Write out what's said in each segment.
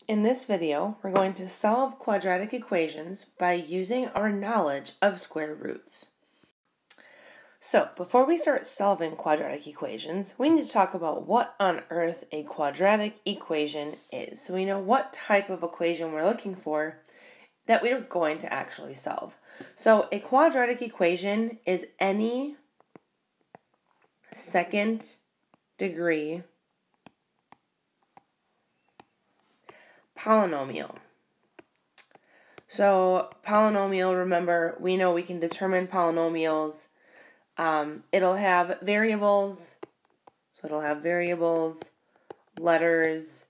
In this video, we're going to solve quadratic equations by using our knowledge of square roots. So, before we start solving quadratic equations, we need to talk about what on earth a quadratic equation is, so we know what type of equation we're looking for that we're going to actually solve. So, a quadratic equation is any second degree polynomial. So polynomial, remember, we know we can determine polynomials. It'll have variables, letters,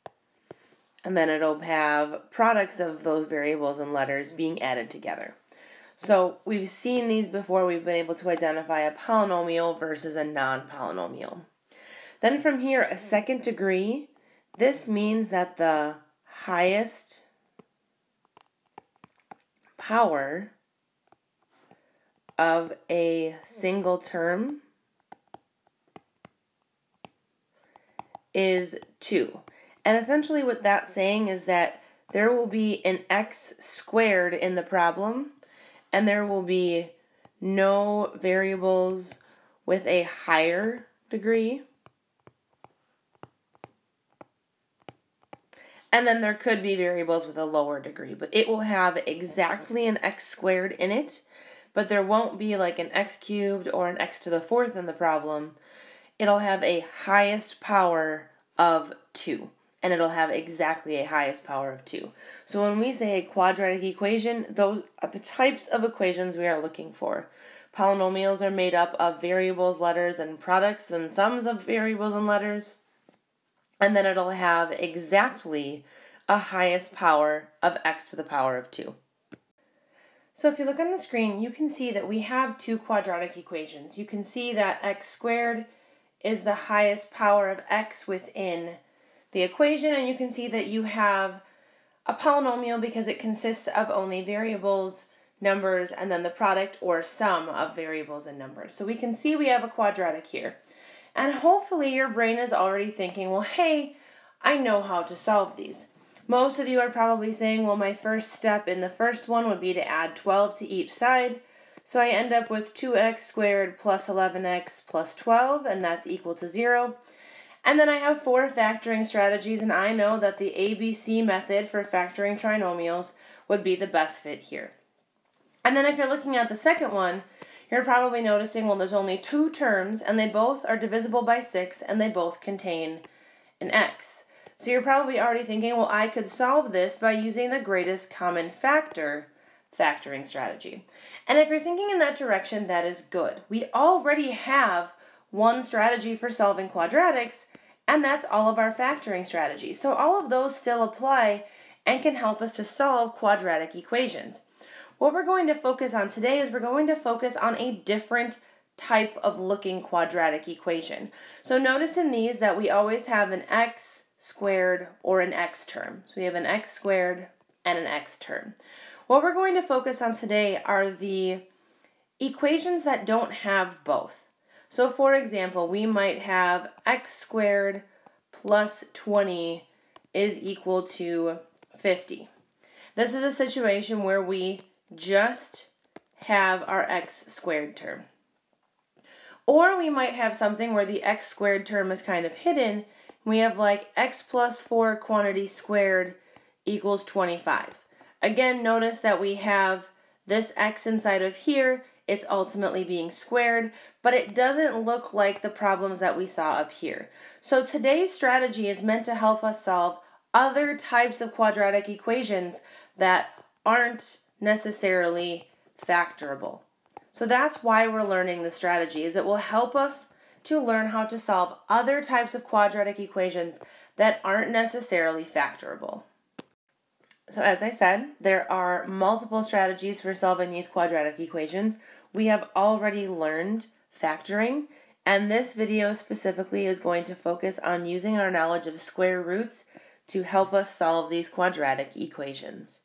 and then it'll have products of those variables and letters being added together. So we've seen these before. We've been able to identify a polynomial versus a non-polynomial. Then from here, a second degree, this means that the highest power of a single term is 2. And essentially what that's saying is that there will be an x squared in the problem, and there will be no variables with a higher degree. And then there could be variables with a lower degree, but it will have exactly an x squared in it, but there won't be like an x cubed or an x to the fourth in the problem. It'll have a highest power of 2, and it'll have exactly a highest power of 2. So when we say a quadratic equation, those are the types of equations we are looking for. Polynomials are made up of variables, letters, and products and sums of variables and letters. And then it'll have exactly a highest power of x to the power of 2. So if you look on the screen, you can see that we have two quadratic equations. You can see that x squared is the highest power of x within the equation, and you can see that you have a polynomial because it consists of only variables, numbers, and then the product or sum of variables and numbers. So we can see we have a quadratic here. And hopefully your brain is already thinking, well, hey, I know how to solve these. Most of you are probably saying, well, my first step in the first one would be to add 12 to each side. So I end up with 2x squared plus 11x plus 12, and that's equal to 0. And then I have 4 factoring strategies, and I know that the ABC method for factoring trinomials would be the best fit here. And then if you're looking at the second one, you're probably noticing, well, there's only 2 terms, and they both are divisible by 6, and they both contain an x. So you're probably already thinking, well, I could solve this by using the greatest common factor factoring strategy. And if you're thinking in that direction, that is good. We already have one strategy for solving quadratics, and that's all of our factoring strategies. So all of those still apply and can help us to solve quadratic equations. What we're going to focus on today is we're going to focus on a different type of looking quadratic equation. So notice in these that we always have an x squared or an x term. So we have an x squared and an x term. What we're going to focus on today are the equations that don't have both. So for example, we might have x squared plus 20 is equal to 50. This is a situation where we just have our x squared term. Or we might have something where the x squared term is kind of hidden. We have like x plus 4 quantity squared equals 25. Again, notice that we have this x inside of here. It's ultimately being squared, but it doesn't look like the problems that we saw up here. So today's strategy is meant to help us solve other types of quadratic equations that aren't necessarily factorable. So that's why we're learning the strategy, is it will help us to learn how to solve other types of quadratic equations that aren't necessarily factorable. So as I said, there are multiple strategies for solving these quadratic equations. We have already learned factoring, and this video specifically is going to focus on using our knowledge of square roots to help us solve these quadratic equations.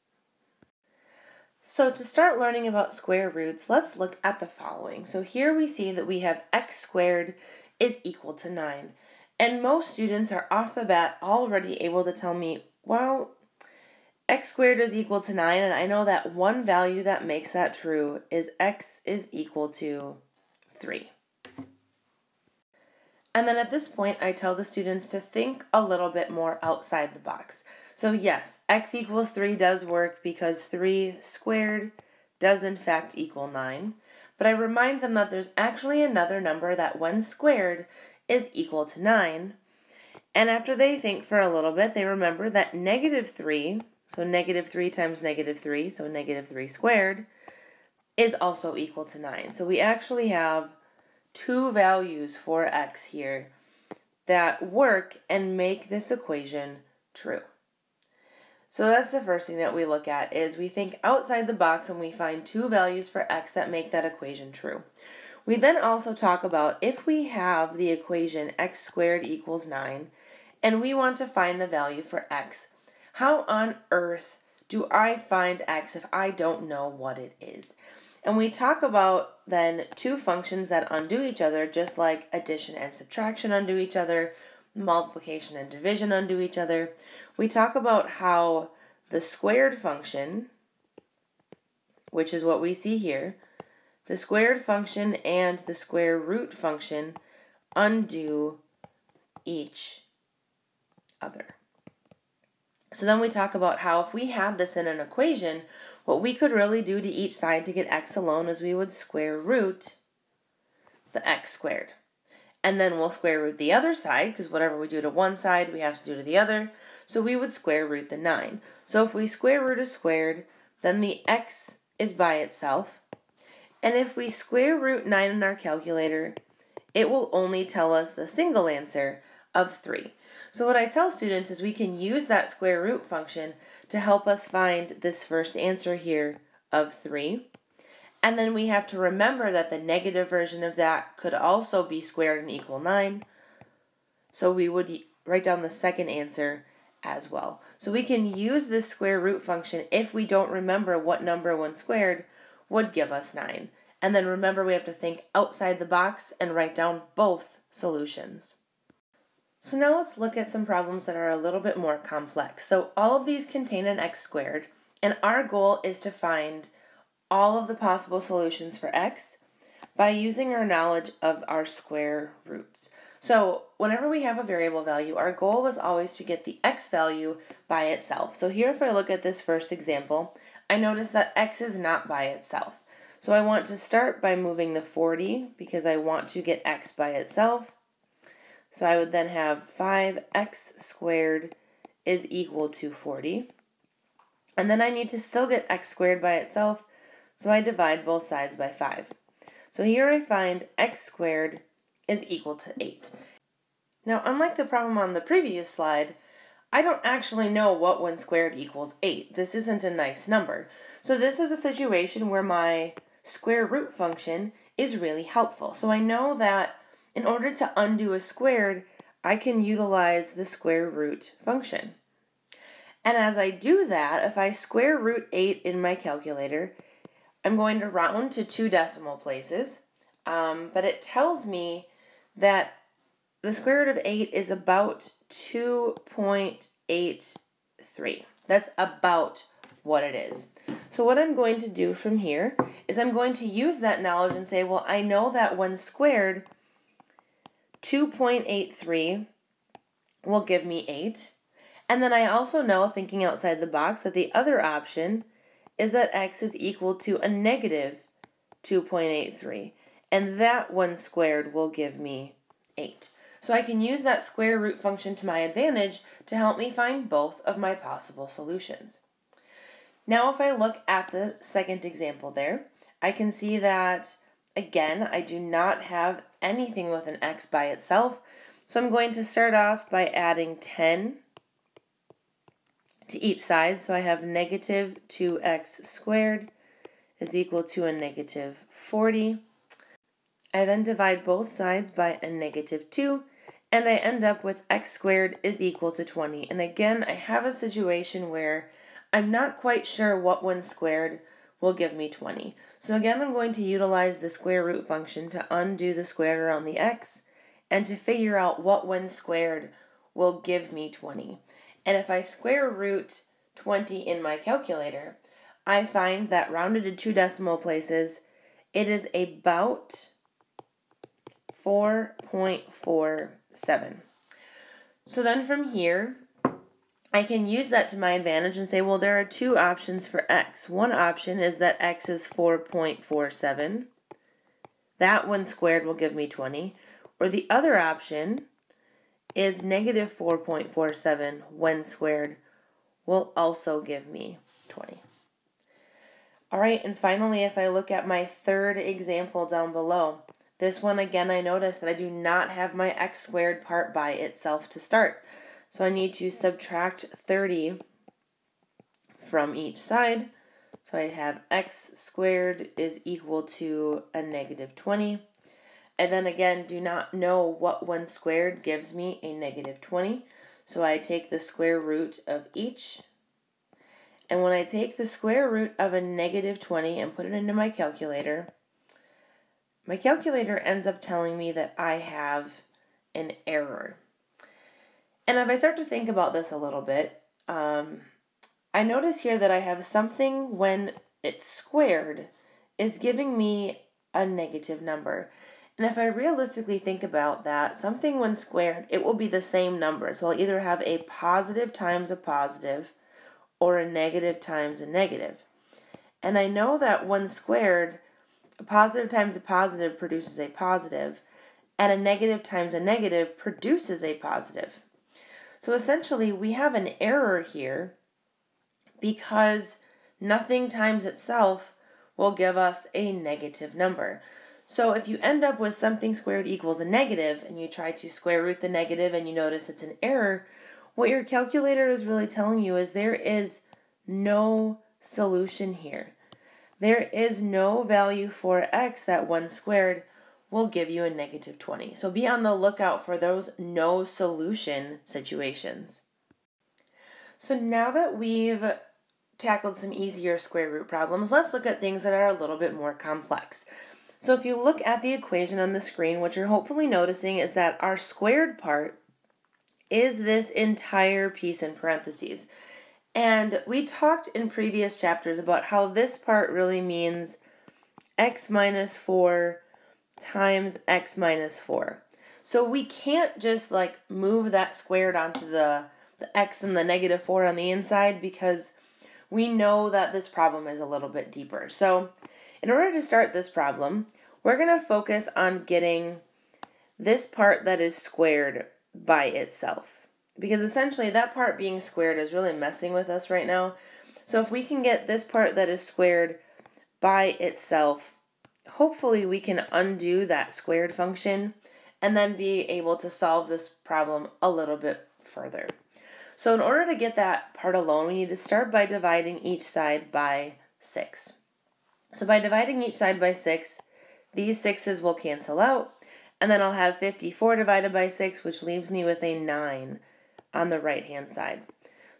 So to start learning about square roots, let's look at the following. So here we see that we have x squared is equal to 9. And most students are off the bat already able to tell me, well, x squared is equal to 9, and I know that one value that makes that true is x is equal to 3. And then at this point, I tell the students to think a little bit more outside the box. So yes, x equals 3 does work because 3 squared does in fact equal 9. But I remind them that there's actually another number that when squared is equal to 9. And after they think for a little bit, they remember that negative 3, so negative 3 times negative 3, so negative 3 squared, is also equal to 9. So we actually have two values for x here that work and make this equation true. So that's the first thing that we look at, is we think outside the box and we find two values for x that make that equation true. We then also talk about if we have the equation x squared equals 9 and we want to find the value for x, how on earth do I find x if I don't know what it is? And we talk about then two functions that undo each other, just like addition and subtraction undo each other, multiplication and division undo each other. We talk about how the squared function, which is what we see here, the squared function and the square root function undo each other. So then we talk about how if we had this in an equation, what we could really do to each side to get x alone is we would square root the x squared. And then we'll square root the other side, because whatever we do to one side, we have to do to the other. So we would square root the 9. So if we square root a squared, then the x is by itself. And if we square root 9 in our calculator, it will only tell us the single answer of 3. So what I tell students is we can use that square root function to help us find this first answer here of 3. And then we have to remember that the negative version of that could also be squared and equal 9. So we would write down the second answer as well. So we can use this square root function if we don't remember what number when squared would give us 9. And then remember we have to think outside the box and write down both solutions. So now let's look at some problems that are a little bit more complex. So all of these contain an x squared, and our goal is to find all of the possible solutions for x by using our knowledge of our square roots. So whenever we have a variable value, our goal is always to get the x value by itself. So here if I look at this first example, I notice that x is not by itself. So I want to start by moving the 40 because I want to get x by itself. So I would then have 5x squared is equal to 40. And then I need to still get x squared by itself, so I divide both sides by 5. So here I find x squared is equal to 8. Now, unlike the problem on the previous slide, I don't actually know what when squared equals 8. This isn't a nice number. So this is a situation where my square root function is really helpful. So I know that in order to undo a squared, I can utilize the square root function. And as I do that, if I square root 8 in my calculator, I'm going to round to 2 decimal places, but it tells me that the square root of 8 is about 2.83. That's about what it is. So what I'm going to do from here is I'm going to use that knowledge and say, well, I know that when squared, 2.83 will give me 8. And then I also know, thinking outside the box, that the other option is that x is equal to a negative 2.83. And that when squared will give me 8. So I can use that square root function to my advantage to help me find both of my possible solutions. Now if I look at the second example there, I can see that again, I do not have anything with an x by itself, so I'm going to start off by adding 10 to each side. So I have negative 2x squared is equal to a negative 40. I then divide both sides by a negative 2, and I end up with x squared is equal to 20. And again, I have a situation where I'm not quite sure what when squared will give me 20. So again, I'm going to utilize the square root function to undo the square around the x and to figure out what when squared will give me 20. And if I square root 20 in my calculator, I find that rounded to 2 decimal places, it is about 4.47. So then from here, I can use that to my advantage and say, well, there are two options for x. One option is that x is 4.47. That one squared will give me 20. Or the other option is negative 4.47 when squared will also give me 20. All right, and finally, if I look at my third example down below, this one again, I notice that I do not have my x squared part by itself to start. So I need to subtract 30 from each side. So I have x squared is equal to a negative 20. And then again, do not know what one squared gives me a negative 20. So I take the square root of each. And when I take the square root of a negative 20 and put it into my calculator ends up telling me that I have an error. And if I start to think about this a little bit, I notice here that I have something when it's squared is giving me a negative number. And if I realistically think about that, something when squared, it will be the same number. So I'll either have a positive times a positive or a negative times a negative. And I know that when squared, a positive times a positive produces a positive, and a negative times a negative produces a positive. So essentially, we have an error here because nothing times itself will give us a negative number. So if you end up with something squared equals a negative and you try to square root the negative and you notice it's an error, what your calculator is really telling you is there is no solution here. There is no value for x that when squared will give you a negative 20. So be on the lookout for those no solution situations. So now that we've tackled some easier square root problems, let's look at things that are a little bit more complex. So if you look at the equation on the screen, what you're hopefully noticing is that our squared part is this entire piece in parentheses. And we talked in previous chapters about how this part really means x minus 4 times x minus 4. So we can't just like move that squared onto the x and the negative 4 on the inside because we know that this problem is a little bit deeper. So in order to start this problem, we're going to focus on getting this part that is squared by itself. Because essentially that part being squared is really messing with us right now. So if we can get this part that is squared by itself, hopefully we can undo that squared function and then be able to solve this problem a little bit further. So in order to get that part alone, we need to start by dividing each side by 6. So by dividing each side by 6, these 6's will cancel out, and then I'll have 54 divided by 6, which leaves me with a 9 on the right-hand side.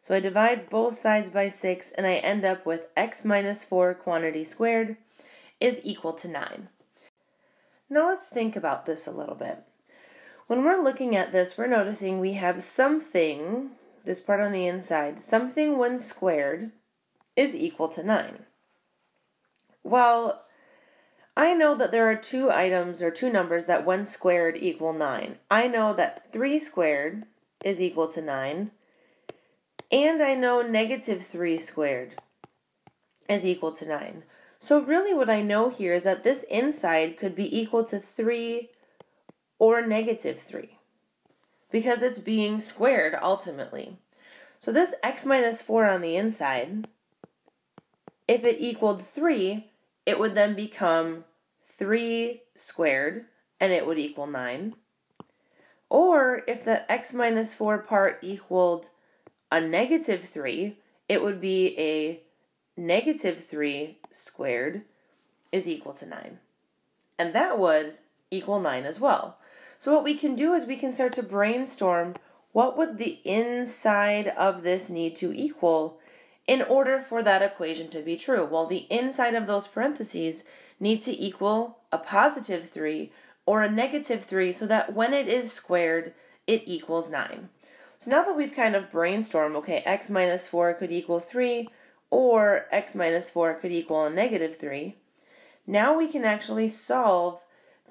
So I divide both sides by 6, and I end up with x minus 4 quantity squared is equal to 9. Now let's think about this a little bit. When we're looking at this, we're noticing we have something, this part on the inside, something when squared is equal to 9. Well, I know that there are two items or two numbers that when squared equal 9. I know that 3 squared is equal to 9, and I know negative 3 squared is equal to 9. So really what I know here is that this inside could be equal to 3 or negative 3 because it's being squared ultimately. So this x minus 4 on the inside, if it equaled 3, it would then become 3 squared, and it would equal 9. Or if the x minus 4 part equaled a negative 3, it would be a negative 3 squared is equal to 9. And that would equal 9 as well. So what we can do is we can start to brainstorm what would the inside of this need to equal in order for that equation to be true. Well, the inside of those parentheses need to equal a positive 3 or a negative 3 so that when it is squared, it equals 9. So now that we've kind of brainstormed, okay, x minus 4 could equal 3, or x minus 4 could equal a negative 3, now we can actually solve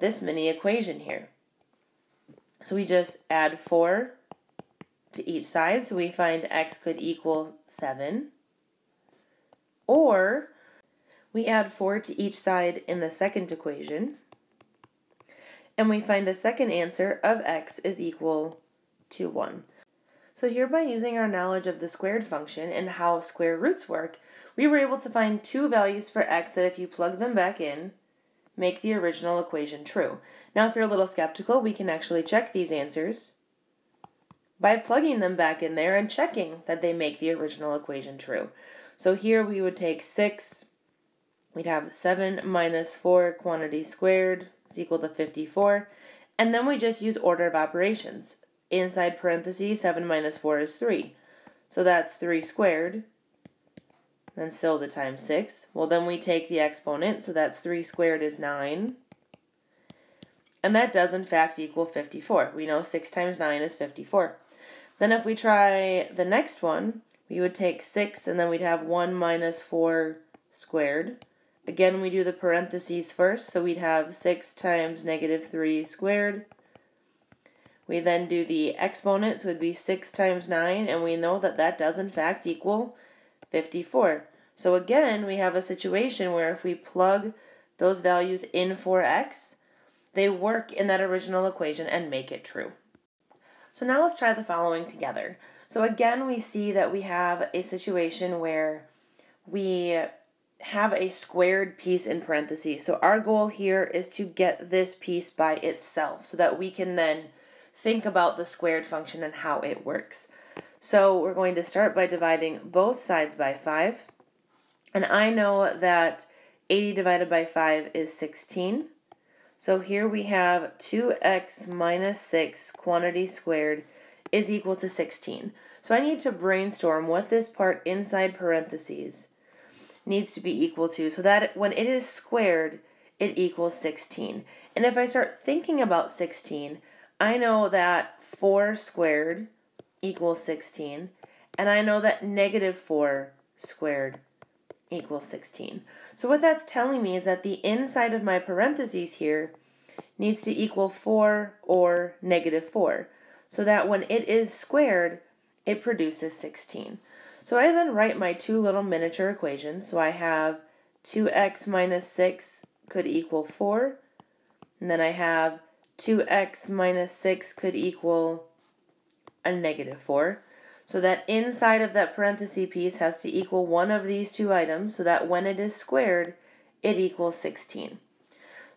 this mini equation here. So we just add 4 to each side, so we find x could equal 7. Or we add 4 to each side in the second equation, and we find a second answer of x is equal to 1. So here, by using our knowledge of the squared function and how square roots work, we were able to find two values for x that if you plug them back in, make the original equation true. Now if you're a little skeptical, we can actually check these answers by plugging them back in there and checking that they make the original equation true. So here we would take 6, we'd have 7 minus 4 quantity squared is equal to 54, and then we just use order of operations. Inside parentheses, 7 minus 4 is 3. So that's 3 squared, then still the times 6. Well, then we take the exponent, so that's 3 squared is 9. And that does, in fact, equal 54. We know 6 times 9 is 54. Then if we try the next one, we would take 6, and then we'd have 1 minus 4 squared. Again, we do the parentheses first, so we'd have 6 times negative 3 squared. We then do the exponent, so it would be 6 times 9, and we know that that does, in fact, equal 54. So again, we have a situation where if we plug those values in for x, they work in that original equation and make it true. So now let's try the following together. So again, we see that we have a situation where we have a squared piece in parentheses. So our goal here is to get this piece by itself so that we can then think about the squared function and how it works. So we're going to start by dividing both sides by 5. And I know that 80 divided by 5 is 16. So here we have 2x minus 6 quantity squared is equal to 16. So I need to brainstorm what this part inside parentheses needs to be equal to so that when it is squared, it equals 16. And if I start thinking about 16, I know that 4 squared equals 16, and I know that negative 4 squared equals 16. So what that's telling me is that the inside of my parentheses here needs to equal 4 or negative 4, so that when it is squared, it produces 16. So I then write my two little miniature equations. So I have 2x minus 6 could equal 4, and then I have 2x minus 6 could equal a negative 4. So that inside of that parenthesis piece has to equal one of these two items so that when it is squared, it equals 16.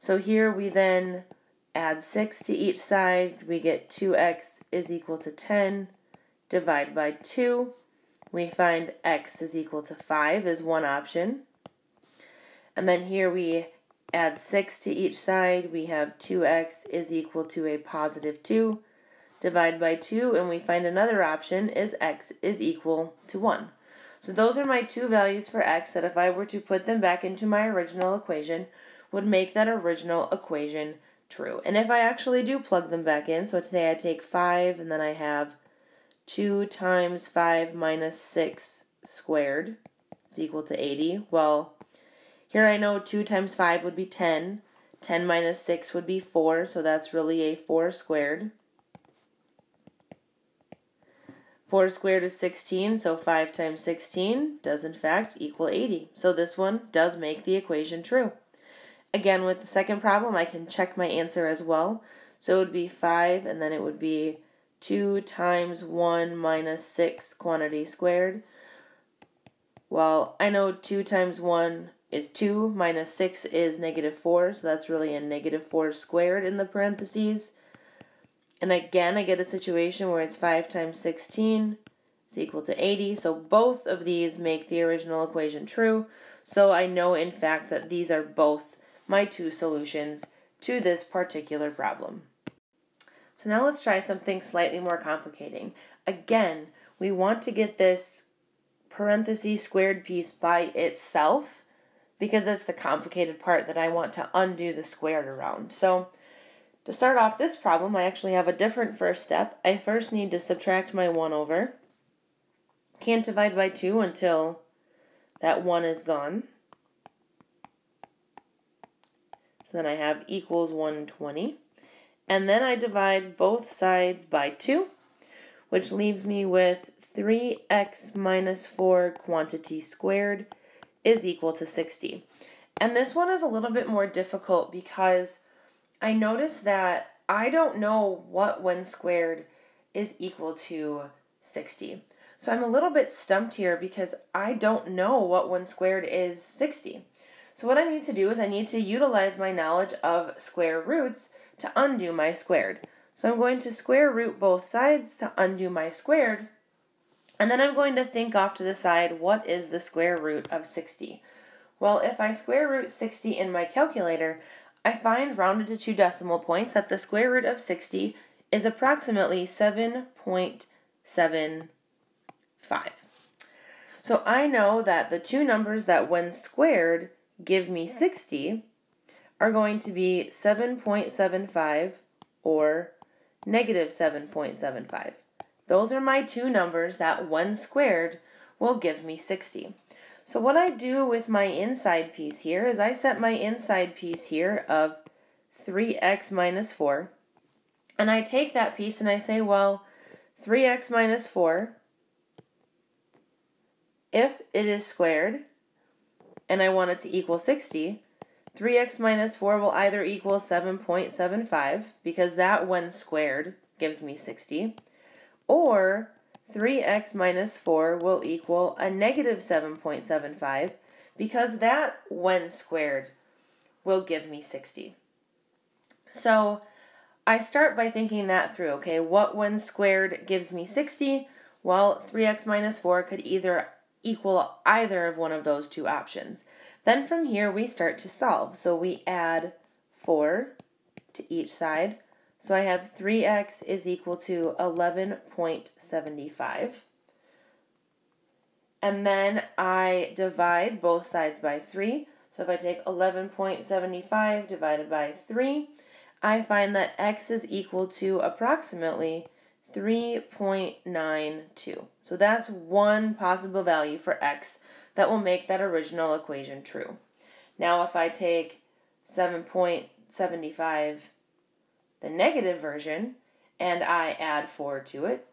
So here we then add 6 to each side. We get 2x is equal to 10. Divide by 2. We find x is equal to 5 is one option. And then here we add 6 to each side. We have 2x is equal to a positive 2. Divide by 2, and we find another option is x is equal to 1. So those are my two values for x that if I were to put them back into my original equation would make that original equation true. And if I actually do plug them back in, so say I take 5 and then I have 2 times 5 minus 6 squared is equal to 80. Well, here I know 2 times 5 would be 10. 10 minus 6 would be 4, so that's really a 4 squared. 4 squared is 16, so 5 times 16 does in fact equal 80. So this one does make the equation true. Again, with the second problem, I can check my answer as well. So it would be 5, and then it would be 2 times 1 minus 6 quantity squared. Well, I know 2 times 1 is 2, minus 6 is negative 4, so that's really a negative 4 squared in the parentheses. And again, I get a situation where it's 5 times 16 is equal to 80. So both of these make the original equation true. So I know, in fact, that these are both my two solutions to this particular problem. So now let's try something slightly more complicating. Again, we want to get this parenthesis squared piece by itself because that's the complicated part that I want to undo the squared around. So To start off this problem, I actually have a different first step. I first need to subtract my 1 over. Can't divide by 2 until that 1 is gone. So then I have equals 120. And then I divide both sides by 2, which leaves me with 3x minus 4 quantity squared is equal to 60. And this one is a little bit more difficult because I notice that I don't know what when squared is equal to 60. So I'm a little bit stumped here because I don't know what when squared is 60. So what I need to do is I need to utilize my knowledge of square roots to undo my squared. So I'm going to square root both sides to undo my squared, and then I'm going to think off to the side, what is the square root of 60? Well, if I square root 60 in my calculator, I find, rounded to 2 decimal points, that the square root of 60 is approximately 7.75. So I know that the two numbers that when squared give me 60 are going to be 7.75 or negative 7.75. Those are my two numbers that when squared will give me 60. So what I do with my inside piece here is I set my inside piece here of 3x minus 4, and I take that piece and I say, well, 3x minus 4, if it is squared, and I want it to equal 60, 3x minus 4 will either equal 7.75, because that when squared gives me 60, or 3x minus 4 will equal a negative 7.75, because that when squared will give me 60. So I start by thinking that through, okay, what when squared gives me 60? Well, 3x minus 4 could either equal either of one of those two options. Then from here we start to solve. So we add 4 to each side. So I have 3x is equal to 11.75. And then I divide both sides by 3. So if I take 11.75 divided by 3, I find that x is equal to approximately 3.92. So that's one possible value for x that will make that original equation true. Now if I take 7.75, the negative version, and I add 4 to it,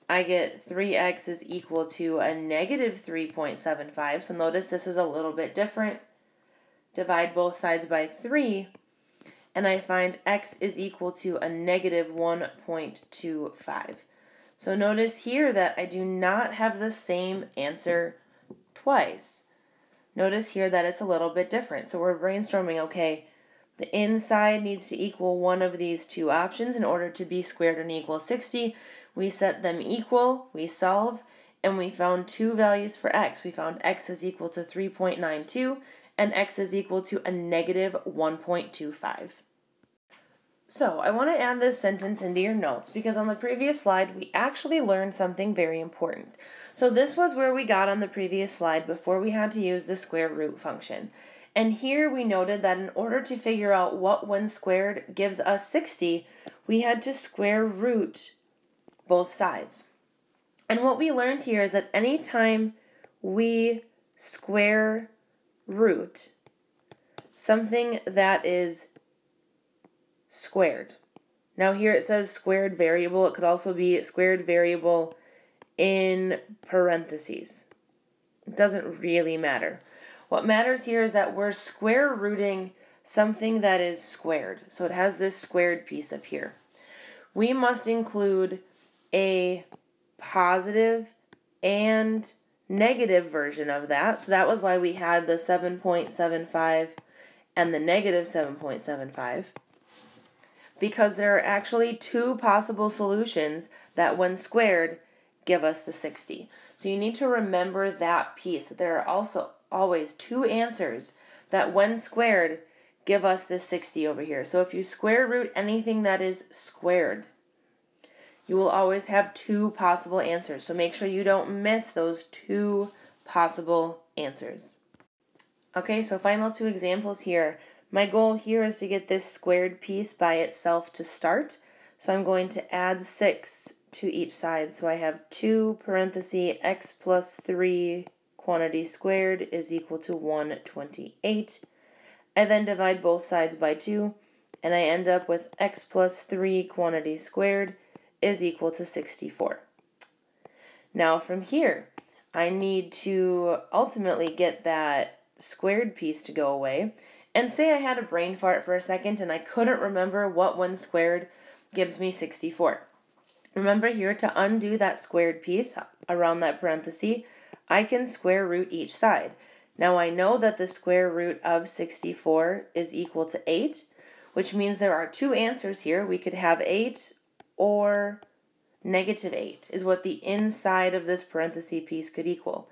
I get 3x is equal to a negative 3.75. So notice this is a little bit different. Divide both sides by 3, and I find x is equal to a negative 1.25. So notice here that I do not have the same answer twice. Notice here that it's a little bit different. So we're brainstorming, okay, the inside needs to equal one of these two options in order to be squared and equal 60. We set them equal, we solve, and we found two values for x. We found x is equal to 3.92 and x is equal to a negative 1.25. So I want to add this sentence into your notes because on the previous slide we actually learned something very important. So this was where we got on the previous slide before we had to use the square root function. And here we noted that in order to figure out what when squared gives us 60, we had to square root both sides. And what we learned here is that anytime we square root something that is squared. Now here it says squared variable. It could also be squared variable in parentheses. It doesn't really matter. What matters here is that we're square rooting something that is squared. So it has this squared piece up here. We must include a positive and negative version of that. So that was why we had the 7.75 and the negative 7.75. Because there are actually two possible solutions that when squared give us the 60. So you need to remember that piece, that there are also always two answers that when squared give us this 60 over here. So if you square root anything that is squared, you will always have two possible answers. So make sure you don't miss those two possible answers. Okay, so final two examples here. My goal here is to get this squared piece by itself to start. So I'm going to add 6 to each side. So I have 2 parenthesis x plus 3 quantity squared is equal to 128. I then divide both sides by 2, and I end up with x plus 3 quantity squared is equal to 64. Now from here, I need to ultimately get that squared piece to go away. And say I had a brain fart for a second and I couldn't remember what 1 squared gives me 64. Remember here, to undo that squared piece around that parenthesis, I can square root each side. Now I know that the square root of 64 is equal to 8, which means there are 2 answers here. We could have 8 or negative 8 is what the inside of this parenthesis piece could equal.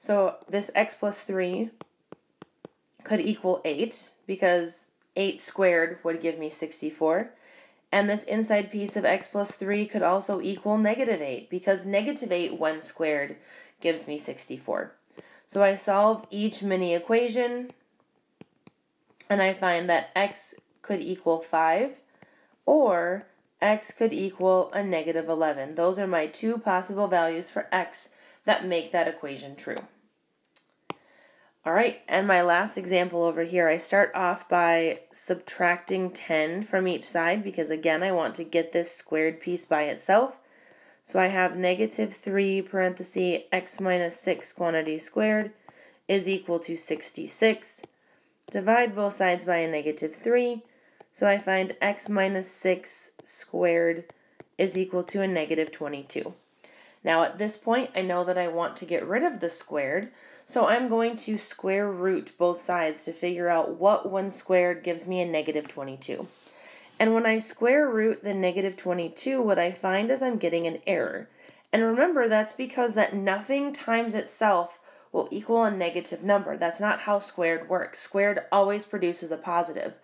So this x plus 3 could equal 8 because 8 squared would give me 64. And this inside piece of x plus 3 could also equal negative 8 because negative 8 when squared gives me 64. So I solve each mini equation and I find that x could equal 5 or x could equal a negative 11. Those are my 2 possible values for x that make that equation true. All right, and my last example over here, I start off by subtracting 10 from each side because, again, I want to get this squared piece by itself. So I have negative 3 parenthesis x minus 6 quantity squared is equal to 66. Divide both sides by a negative 3. So I find x minus 6 squared is equal to a negative 22. Now at this point, I know that I want to get rid of the squared, so I'm going to square root both sides to figure out what 1 squared gives me a negative 22. And when I square root the negative 22, what I find is I'm getting an error. And remember, that's because that nothing times itself will equal a negative number. That's not how squared works. Squared always produces a positive.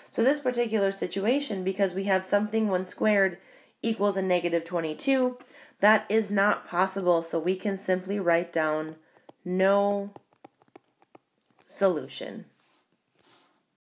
So this particular situation, because we have something when squared equals a negative 22, that is not possible. So we can simply write down no solution.